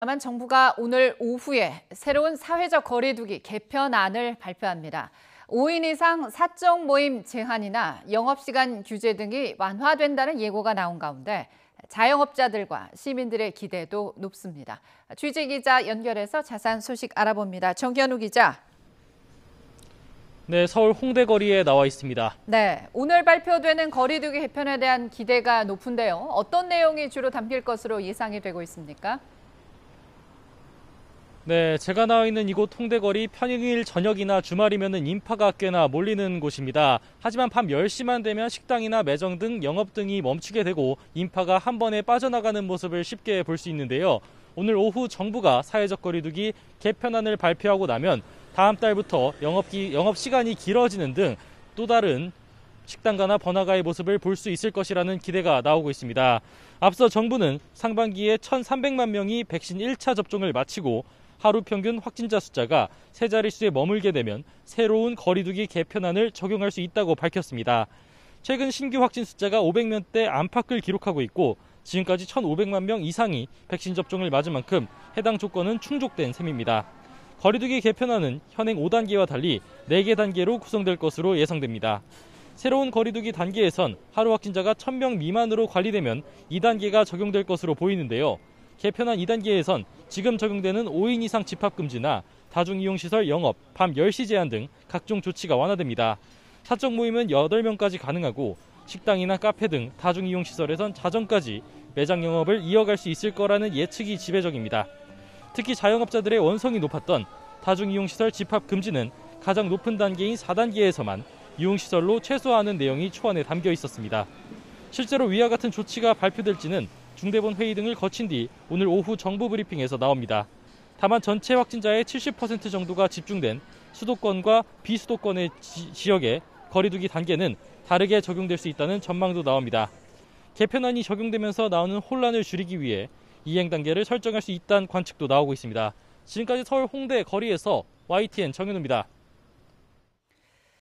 다만 정부가 오늘 오후에 새로운 사회적 거리두기 개편안을 발표합니다. 5인 이상 사적 모임 제한이나 영업시간 규제 등이 완화된다는 예고가 나온 가운데 자영업자들과 시민들의 기대도 높습니다. 취재기자 연결해서 자세한 소식 알아봅니다. 정현우 기자. 네, 서울 홍대 거리에 나와 있습니다. 네, 오늘 발표되는 거리두기 개편에 대한 기대가 높은데요. 어떤 내용이 주로 담길 것으로 예상이 되고 있습니까? 네, 제가 나와 있는 이곳 홍대거리 평일 저녁이나 주말이면 인파가 꽤나 몰리는 곳입니다. 하지만 밤 10시만 되면 식당이나 매점 등 영업 등이 멈추게 되고 인파가 한 번에 빠져나가는 모습을 쉽게 볼 수 있는데요. 오늘 오후 정부가 사회적 거리두기 개편안을 발표하고 나면 다음 달부터 영업 시간이 길어지는 등 또 다른 식당가나 번화가의 모습을 볼 수 있을 것이라는 기대가 나오고 있습니다. 앞서 정부는 상반기에 1,300만 명이 백신 1차 접종을 마치고 하루 평균 확진자 숫자가 세 자릿수에 머물게 되면 새로운 거리두기 개편안을 적용할 수 있다고 밝혔습니다. 최근 신규 확진 숫자가 500명대 안팎을 기록하고 있고 지금까지 1,500만 명 이상이 백신 접종을 맞은 만큼 해당 조건은 충족된 셈입니다. 거리두기 개편안은 현행 5단계와 달리 4개 단계로 구성될 것으로 예상됩니다. 새로운 거리두기 단계에선 하루 확진자가 1,000명 미만으로 관리되면 2단계가 적용될 것으로 보이는데요. 개편안 2단계에선 지금 적용되는 5인 이상 집합금지나 다중이용시설 영업, 밤 10시 제한 등 각종 조치가 완화됩니다. 사적 모임은 8명까지 가능하고 식당이나 카페 등 다중이용시설에선 자정까지 매장 영업을 이어갈 수 있을 거라는 예측이 지배적입니다. 특히 자영업자들의 원성이 높았던 다중이용시설 집합금지는 가장 높은 단계인 4단계에서만 이용시설로 최소화하는 내용이 초안에 담겨 있었습니다. 실제로 위와 같은 조치가 발표될지는 중대본 회의 등을 거친 뒤 오늘 오후 정부 브리핑에서 나옵니다. 다만 전체 확진자의 70% 정도가 집중된 수도권과 비수도권의 지역의 거리두기 단계는 다르게 적용될 수 있다는 전망도 나옵니다. 개편안이 적용되면서 나오는 혼란을 줄이기 위해 이행 단계를 설정할 수 있다는 관측도 나오고 있습니다. 지금까지 서울 홍대 거리에서 YTN 정현우입니다.